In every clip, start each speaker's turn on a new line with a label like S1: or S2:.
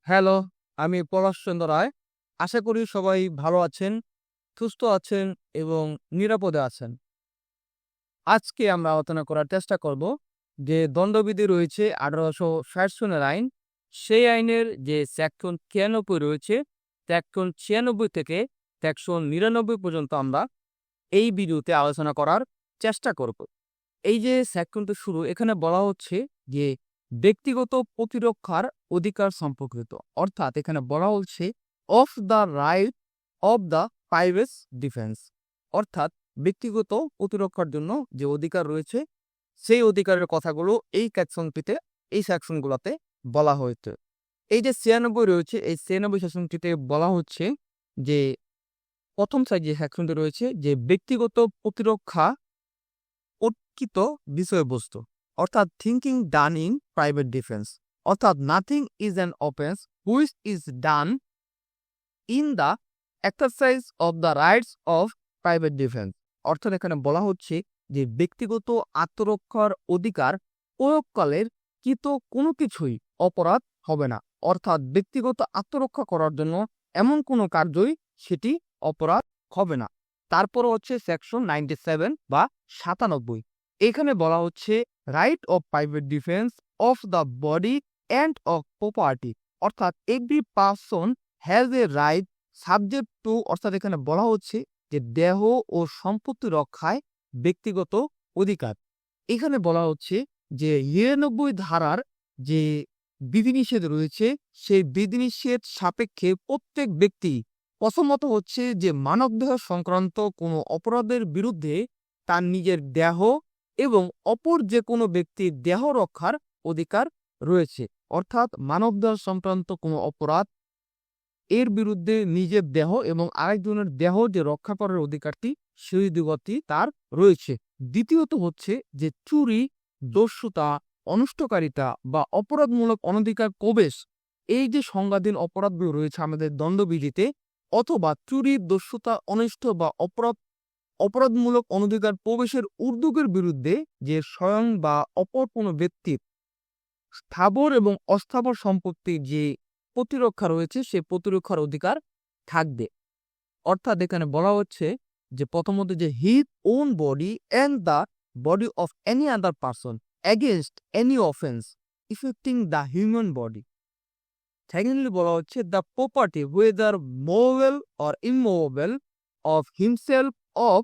S1: Hello, আমি পলাশচন্দ্র রায়। আশা করি সবাই ভালো আছেন, সুস্থ আছেন এবং নিরাপদে আছেন। আজকে আমরা আলোচনা করার চেষ্টা করব যে দণ্ডবিধি রয়েছে ১৮৬০ সনের আইন। সেই আইনের যে সেকশন ৯৬ রয়েছে, সেকশন ৯৬ থেকে সেকশন ৯৯ পর্যন্ত আমরা এই ভিডিওতে আলোচনা করার চেষ্টা করব। এই যে সেকশনটি শুরু, এখানে বলা হচ্ছে যে ব্যক্তিগত প্রতিরক্ষার অধিকার সম্পর্কিত। অর্থাৎ এখানে বলা হচ্ছে of the right of the private defence. অর্থাৎ ব্যক্তিগত প্রতিরক্ষার জন্য যে অধিকার রয়েছে সেই অধিকারের কথাগুলো এই সেকশনগুলোতে বলা হয়েছে। এই যে ৯৬ রয়েছে, এই ৯৬ সেকশনটিতে বলা হচ্ছে যে প্রথম যে সেকশনটি রয়েছে যে ব্যক্তিগত প্রতিরক্ষা অর্কিত বিষয়বস্তু, অর্থাৎ thinking done in private defence. অর্থাৎ nothing is an offence which is done in the exercise of the rights of private defence. অর্থাৎ এখানে বলা হচ্ছে যে ব্যক্তিগত আত্মরক্ষার অধিকার প্রয়োগকালের কৃত কোনো কিছুই অপরাধ হবে না। অর্থাৎ ব্যক্তিগত আত্মরক্ষা করার জন্য এমন কোনো কার্যই সেটি অপরাধ হবে না। তারপর হচ্ছে সেকশন ৯৭ বা ৯৭। এখানে বলা হচ্ছে right of private defence of the body and of property. অর্থাৎ every person has a right subject to. অর্থাৎ এখানে বলা হচ্ছে যে দেহ ও সম্পত্তি রক্ষায় ব্যক্তিগত অধিকার। এখানে বলা হচ্ছে যে ৯৯ ধারার যে বিধিনিষেধ রয়েছে সেই বিধিনিষেধ সাপেক্ষে প্রত্যেক ব্যক্তি প্রথমত হচ্ছে যে মানবদেহ সংক্রান্ত কোনো অপরাধের বিরুদ্ধে তার নিজের দেহ এবং অপর যে কোনো ব্যক্তির দেহ রক্ষার অধিকার রয়েছে। অর্থাৎ মানবদেহ সংক্রান্ত কোনো অপরাধ এর বিরুদ্ধে নিজের দেহ এবং আরেকজনের দেহ যে রক্ষা করার অধিকারটি সেই দিগটি তার রয়েছে। দ্বিতীয়ত হচ্ছে যে চুরি, দস্যুতা, অনিষ্টকারিতা বা অপরাধমূলক অনধিকার প্রবেশ, এই যে সংজ্ঞাধীন অপরাধগুলো রয়েছে আমাদের দণ্ডবিধিতে, অথবা চুরি, দস্যুতা, অনিষ্ট বা অপরাধমূলক অনধিকার প্রবেশের উদ্যোগের বিরুদ্ধে যে স্বয়ং বা অপর কোনো ব্যক্তির স্থাবর এবং অস্থাবর সম্পত্তির যে প্রতিরক্ষা রয়েছে সেই প্রতিরক্ষার অধিকার থাকবে। অর্থাৎ এখানে বলা হচ্ছে যে প্রথমত যে his own body and the body of any other person against any offence affecting the human body. Secondly বলা হচ্ছে the property whether movable or immovable of himself of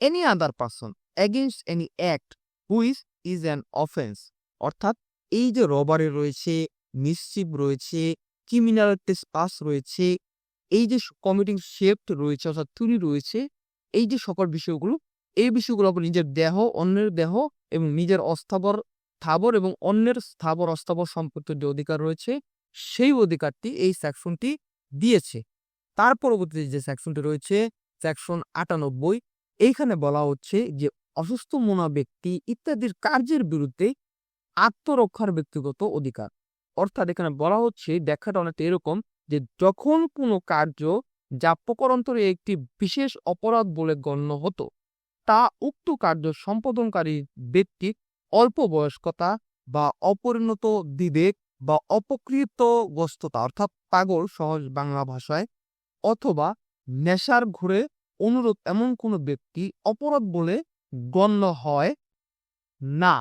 S1: any other person against any act which is an offence. অর্থাৎ এই যে robbery রয়েছে, mischief রয়েছে, criminal trespass রয়েছে, এই যে কমিটিং সেফট রয়েছে অর্থাৎ চুরি রয়েছে, এই যে সকল বিষয়গুলো, এই বিষয়গুলো নিজের দেহ, অন্যের দেহ এবং নিজের স্থাবর এবং অন্যের স্থাবর অস্থাবর সম্পত্তির যে অধিকার রয়েছে সেই অধিকারটি এই সেকশনটি দিয়েছে। তার পরবর্তী যে সেকশনটি রয়েছে সেকশন ৯৮, এইখানে বলা হচ্ছে যে অসুস্থ মনা ব্যক্তি ইত্যাদির কার্যের বিরুদ্ধে আত্মরক্ষার ব্যক্তিগত অধিকার। অর্থাৎ এখানে বলা হচ্ছে ব্যাখ্যাটা অনেকটা এরকম যে যখন কোনো কার্য যা প্রকারান্তরে একটি বিশেষ অপরাধ বলে গণ্য হতো তা উক্ত কার্য সম্পাদনকারী ব্যক্তির অল্প বয়স্কতা বা অপরিণত বিবেক বা অপকৃতগ্রস্ততা অর্থাৎ পাগল সহজ বাংলা ভাষায়, অথবা নেশার ঘোরে অনুরোধ এমন কোনো ব্যক্তি অপরাধ বলে গণ্য হয় না,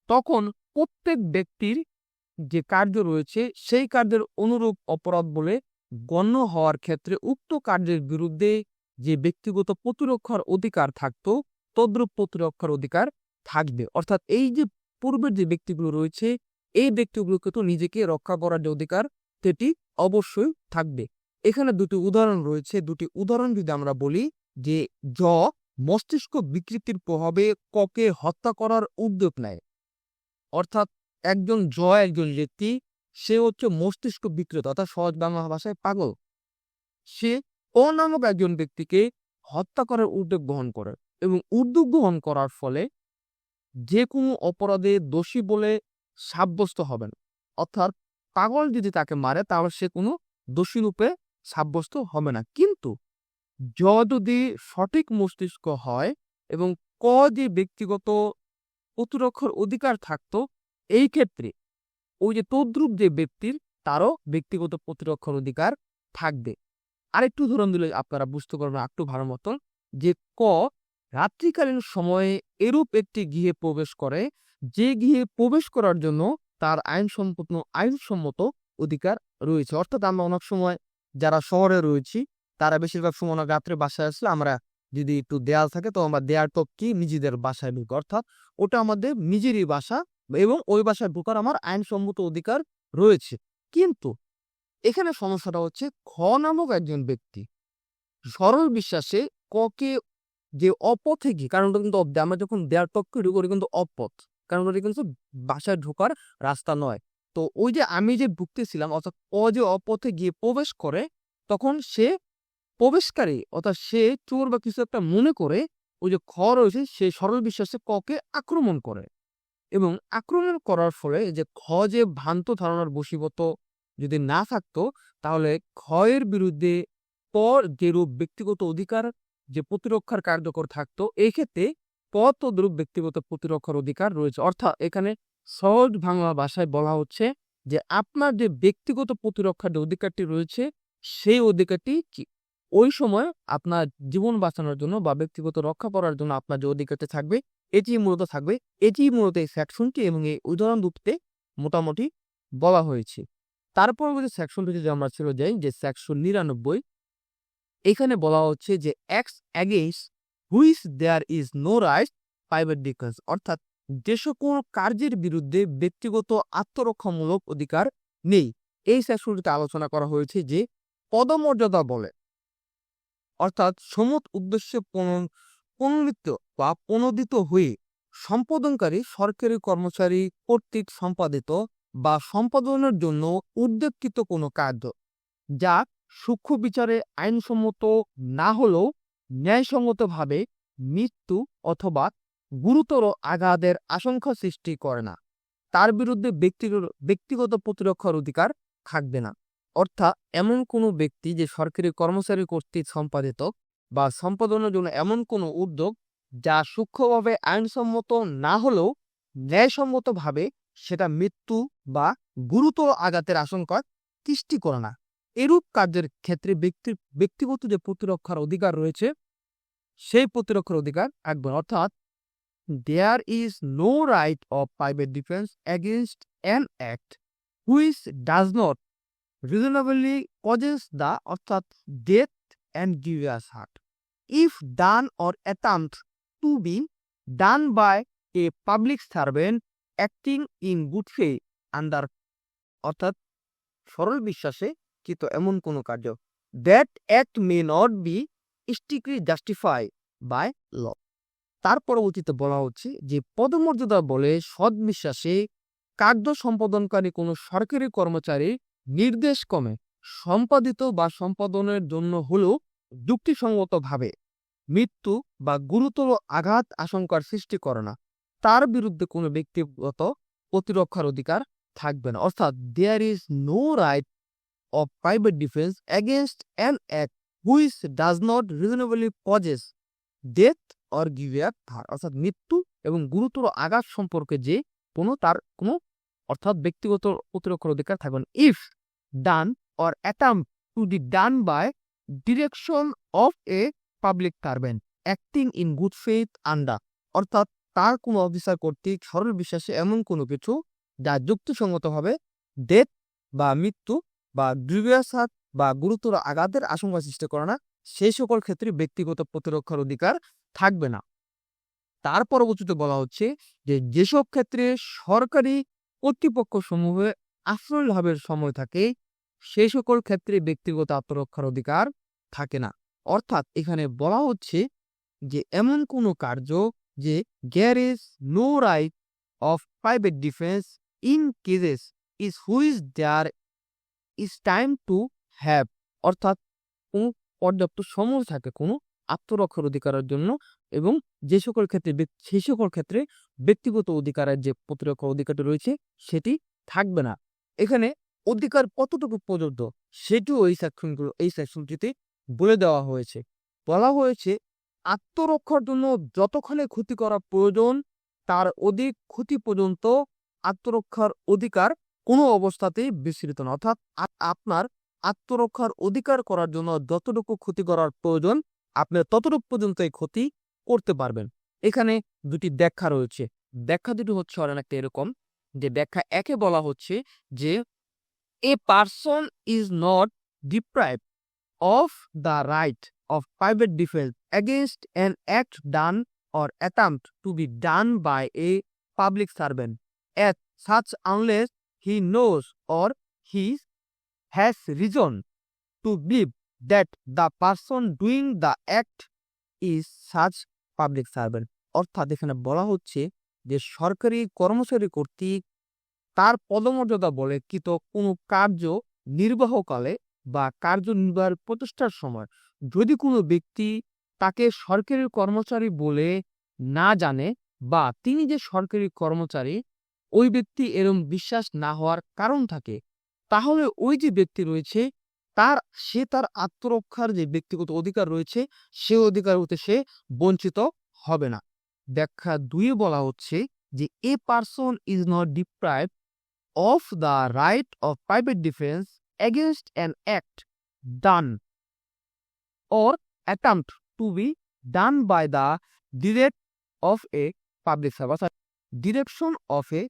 S1: তখন প্রত্যেক ব্যক্তির যে কার্য রয়েছে সেই কার্যের অনুরূপ অপরাধ বলে গণ্য হওয়ার ক্ষেত্রে উক্ত কার্যের বিরুদ্ধে যে ব্যক্তিগত প্রতিরক্ষার অধিকার থাকতো তদ্রূপ প্রতিরক্ষার অধিকার থাকবে। অর্থাৎ এই যে পূর্বের যে ব্যক্তিগুলো রয়েছে এই ব্যক্তিগুলোকে তো নিজেকে রক্ষা করার যে অধিকার সেটি অবশ্যই থাকবে। এখানে দুটি উদাহরণ রয়েছে। দুটি উদাহরণ যদি আমরা বলি যে মস্তিষ্ক বিকৃতির প্রভাবে ককে হত্যা করার উদ্যোগ নেয়। অর্থাৎ একজন ব্যক্তি, সে হচ্ছে মস্তিষ্ক বিকৃত অর্থাৎ সহজ বাংলা ভাষায় পাগল। সে নামক একজন ব্যক্তিকে হত্যা করার উদ্যোগ গ্রহণ করে এবং উদ্যোগ গ্রহণ করার ফলে যে কোনো অপরাধে দোষী বলে সাব্যস্ত হবেন। অর্থাৎ পাগল যদি তাকে মারে তাহলে সে কোনো দোষী রূপে সাব্যস্ত হবে না। কিন্তু যদি সঠিক মস্তিষ্ক হয় এবং যে ব্যক্তিগত প্রতিরক্ষার অধিকার থাকতো, এই ক্ষেত্রে ওই যে তদ্রূপ যে ব্যক্তির তারও ব্যক্তিগত প্রতিরক্ষার অধিকার থাকবে। আরেকটু উদাহরণ দিলে আপনারা বুঝতে পারবেন একটু ভালো মতন যে ক রাত্রিকালীন সময়ে এরূপ একটি গৃহে প্রবেশ করে যে গৃহে প্রবেশ করার জন্য তার আইনসম্মত অধিকার রয়েছে। অর্থাৎ আমরা অনেক সময় যারা শহরে রয়েছি তারা বেশিরভাগ সময় অনেক রাত্রে বাসায় আসলে আমরা যদি একটু দেয়াল থাকে তো আমরা দেয়াল টপকে নিজেদের বাসায় ঢুকি, অর্থাৎ ওটা আমাদের নিজেরই বাসা এবং ওই বাসায় ঢোকার আমার আইনসম্মত অধিকার রয়েছে। কিন্তু এখানে সমস্যাটা হচ্ছে খ নামক একজন ব্যক্তি সরল বিশ্বাসে ককে যে অপথে গিয়ে, কারণ ওটা কিন্তু আমরা যখন দেয়াল টপকে ঢুকি ওটা কিন্তু অপথ, কারণ ওটা কিন্তু বাসায় ঢোকার রাস্তা নয়। তো ওই যে আমি যে ঢুকতেছিলাম অর্থাৎ যে অপথে গিয়ে প্রবেশ করে তখন সে প্রবেশকারী অর্থাৎ সে চোর বা কিছু একটা মনে করে ওই যে খ রয়েছে সে সরল বিশ্বাসে ককে আক্রমণ করে এবং আক্রমণ করার ফলে যে খ যে ভ্রান্ত ধারণার বশীভূত যদি না থাকতো তাহলে ক্ষয়ের বিরুদ্ধে পর যেরূপ ব্যক্তিগত অধিকার যে প্রতিরক্ষার কার্যকর থাকতো এই ক্ষেত্রে তদ্রূপ ব্যক্তিগত প্রতিরক্ষার অধিকার রয়েছে। অর্থাৎ এখানে সহজ বাংলা ভাষায় বলা হচ্ছে যে আপনার যে ব্যক্তিগত প্রতিরক্ষার যে অধিকারটি রয়েছে সেই অধিকারটি ওই সময় আপনার জীবন বাঁচানোর জন্য বা ব্যক্তিগত রক্ষা করার জন্য আপনার যে অধিকারটি থাকবে এটি মূলত থাকবে। এটি মূলত এই সেকশনটি এবং এই উদাহরণ দুটিতে মোটামুটি বলা হয়েছে। তার পরবর্তী সেকশনটি যদি আমরা চলে যাই যে সেকশন 99, এখানে বলা হচ্ছে যে acts against which there is no right private defence, অর্থাৎ যে সকল কার্যের বিরুদ্ধে ব্যক্তিগত আত্মরক্ষামূলক অধিকার নেই। এই সেকশনটিতে আলোচনা করা হয়েছে যে পদমর্যাদা বলে, অর্থাৎ সমুত উদ্দেশ্যে প্রণোদিত বা প্রণোদিত হয়ে সম্পাদনকারী সরকারি কর্মচারী কর্তৃক সম্পাদিত বা সম্পাদনের জন্য উদ্যোগকৃত কোনো কার্য যা সূক্ষ্ম বিচারে আইনসম্মত না হলেও ন্যায়সঙ্গতভাবে মৃত্যু অথবা গুরুতর আঘাতের আশঙ্কা সৃষ্টি করে না, তার বিরুদ্ধে ব্যক্তিগত প্রতিরক্ষার অধিকার থাকবে না। অর্থাৎ এমন কোনো ব্যক্তি যে সরকারি কর্মচারী কর্তৃক সম্পাদিত বা সম্পাদনের জন্য এমন কোনো উদ্যোগ যা সূক্ষ্মভাবে আইনসম্মত না হলেও ন্যায়সম্মতভাবে সেটা মৃত্যু বা গুরুতর আঘাতের আশঙ্কা সৃষ্টি করে না, এরূপ কার্যের ক্ষেত্রে ব্যক্তিগত যে প্রতিরক্ষার অধিকার রয়েছে সেই প্রতিরক্ষার অধিকার থাকবে। অর্থাৎ there is no right of private defense against an act which does not reasonably causes the অর্থাৎ death and grievous hurt if done or attempt to be done by a public servant acting in good faith under, অর্থাৎ সরল বিশ্বাসে কৃত এমন কোনো কার্য that act may not be strictly justified by law। তার পরবর্তীতে বলা হচ্ছে যে পদমর্যাদা বলে সৎ বিশ্বাসে কার্য সম্পাদনকারী কোনো সরকারি কর্মচারী নির্দেশক্রমে সম্পাদিত বা সম্পাদনের জন্য হলেও যুক্তিসঙ্গতভাবে মৃত্যু বা গুরুতর আঘাত আশঙ্কার সৃষ্টি করে না, তার বিরুদ্ধে কোনো ব্যক্তিগত প্রতিরক্ষার অধিকার থাকবে না। অর্থাৎ there is no right of private defence against an act which does not reasonably causes death or grievous hurt, অর্থাৎ মৃত্যু এবং গুরুতর আঘাত সম্পর্কে যে তার কোনো অর্থাৎ ব্যক্তিগত প্রতিরক্ষার অধিকার থাকবে না। If done or attempt to be done by direction of a public servant acting in good faith under, অর্থাৎ তার কোনো অফিসার কর্তৃক সরল বিশ্বাসে এমন কোনো কিছু যা যুক্তিসঙ্গতভাবে ডেথ বা মৃত্যু বা গ্রিভিয়াস হার্ট বা গুরুতর আঘাতের আশঙ্কা সৃষ্টি করে না, সেই সকল ক্ষেত্রে ব্যক্তিগত প্রতিরক্ষার অধিকার থাকবে না। তার পরবর্তীতে বলা হচ্ছে যে যেসব ক্ষেত্রে সরকারি কর্তৃপক্ষ সমূহে আশ্রয় লাভের সময় থাকে সেই সকল ক্ষেত্রে ব্যক্তিগত আত্মরক্ষার অধিকার থাকে না। অর্থাৎ এখানে বলা হচ্ছে যে এমন কোনো কার্য যে there is no right of private defense in cases is which there is time to have, অর্থাৎ কোনো পর্যাপ্ত সময় থাকে কোনো আত্মরক্ষার অধিকারের জন্য এবং যে সকল ক্ষেত্রে সেই সকল ক্ষেত্রে ব্যক্তিগত অধিকারের যে প্রতিরক্ষার অধিকারটি রয়েছে সেটি থাকবে না। এখানে অধিকার কতটুকু প্রযোজ্য সেটিও এই সেকশনটিতে বলে দেওয়া হয়েছে। বলা হয়েছে আত্মরক্ষার জন্য যতক্ষণে ক্ষতি করা প্রয়োজন তার অধিক ক্ষতি পর্যন্ত আত্মরক্ষার অধিকার কোনো অবস্থাতেই বিস্তৃত না। অর্থাৎ আপনার আত্মরক্ষার অধিকার করার জন্য যতটুকু ক্ষতি করার প্রয়োজন আপনি ততটুকু পর্যন্ত এই ক্ষতি করতে পারবেন। এখানে দুটি ব্যাখ্যা রয়েছে। ব্যাখ্যা দুটি হচ্ছে অনেকটা এরকম যে ব্যাখ্যা একে বলা হচ্ছে যে a person is not deprived of the right of private defense against an act done or attempt to be done by a public servant as such unless he knows or he has reason to believe that the person doing the act is such public servant। অর্থাৎ এখানে বলা হচ্ছে যে সরকারি কর্মচারী কর্তৃক তার পদমর্যাদা বলেকৃত কোনো কার্য নির্বাহকালে বা কার্য নির্বাহের প্রচেষ্টার সময় যদি কোনো ব্যক্তি তাকে সরকারি কর্মচারী বলে না জানে বা তিনি যে সরকারি কর্মচারী ওই ব্যক্তি এরম বিশ্বাস না হওয়ার কারণ থাকে, তাহলে ওই যে ব্যক্তি রয়েছে সে তার আত্মরক্ষার যে ব্যক্তিগত অধিকার রয়েছে সে অধিকার হতে সে বঞ্চিত হবে না। ব্যাখ্যা 2 বলা হচ্ছে যে a person is not deprived of the right of private defense against an act done or attempt to be done by the direct of a public servant, direction of a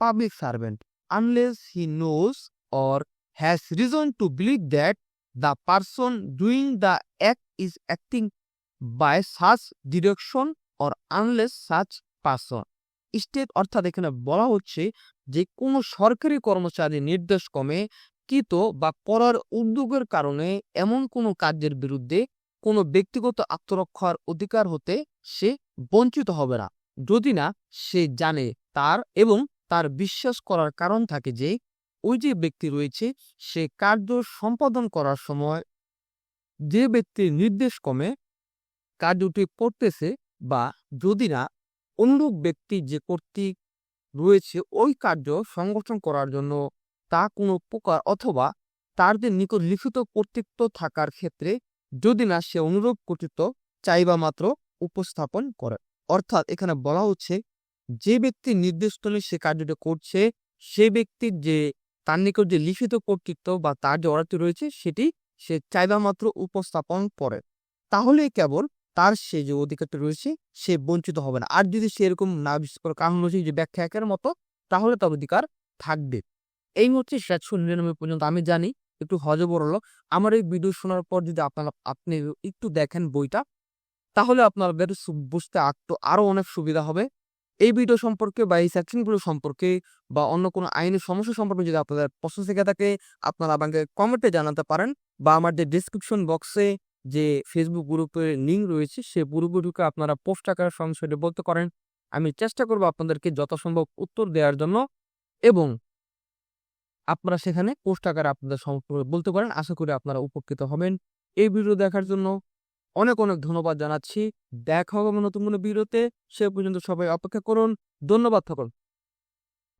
S1: public servant, unless he knows or has reason to believe that the person doing the act is acting by such direction or unless such person state. অর্থাৎ এখানে বলা হচ্ছে যে কোনো সরকারি কর্মচারী নির্দেশক্রমে কৃত বা করার উদ্যোগের কারণে এমন কোনো কার্যের বিরুদ্ধে কোনো ব্যক্তিগত আত্মরক্ষার অধিকার হতে সে বঞ্চিত হবে না যদি না সে জানে এবং তার বিশ্বাস করার কারণ থাকে যে ওই যে ব্যক্তি রয়েছে সে কার্য সম্পাদন করার সময় যে ব্যক্তির নির্দেশক্রমে কার্যটি করতেছে বা যদি না অনুরূপ ব্যক্তি যে কর্তৃক রয়েছে ওই কার্য সংগঠন করার জন্য তা কোনো প্রকার অথবা তার যে নিকট লিখিত কর্তৃত্ব থাকার ক্ষেত্রে যদি না সে অনুরূপ কর্তৃত্ব চাইবা মাত্র উপস্থাপন করে। অর্থাৎ এখানে বলা হচ্ছে যে ব্যক্তির নির্দেশনে সে কার্যটি করছে সে ব্যক্তির যে তার নিকট যে লিখিত কর্তৃত্ব বা তার যে অর্ডারটি রয়েছে সেটি সে চাইবা মাত্র উপস্থাপন করে, তাহলে কেবল তার সে যে অধিকারটা রয়েছে সে বঞ্চিত হবে না। আর যদি সে এরকম না বিশ্বাস করে কারণ হচ্ছে যে ব্যাখ্যা একের মতো তাহলে তার অধিকার থাকবে। এই হচ্ছে 799 পর্যন্ত আমি জানি একটু হজবরল। আমার এই ভিডিও শোনার পর যদি আপনি একটু দেখেন বইটা তাহলে আপনার বুঝতে আরো অনেক সুবিধা হবে। এই ভিডিও সম্পর্কে বা এই সেকশনগুলো সম্পর্কে বা অন্য কোনো আইনি সমস্যা সম্পর্কে যদি আপনাদের প্রশ্ন থেকে থাকে আপনারা আমাকে কমেন্টে জানাতে পারেন বা আমার যে ডেসক্রিপশন বক্সে যে ফেসবুক গ্রুপের লিঙ্ক রয়েছে সে গ্রুপে আপনারা পোস্ট আকারে সরাসরি বলতে পারেন। আমি চেষ্টা করব আপনাদেরকে যথাসম্ভব উত্তর দেওয়ার জন্য এবং আপনারা সেখানে পোস্ট আকারে আপনাদের সমস্যা বলতে পারেন। আশা করি আপনারা উপকৃত হবেন। এই ভিডিও দেখার জন্য অনেক অনেক ধন্যবাদ জানাচ্ছি। দেখা হবে নতুন কোনো ভিডিওতে। সে পর্যন্ত সবাই অপেক্ষা করুন। ধন্যবাদ থাকুন।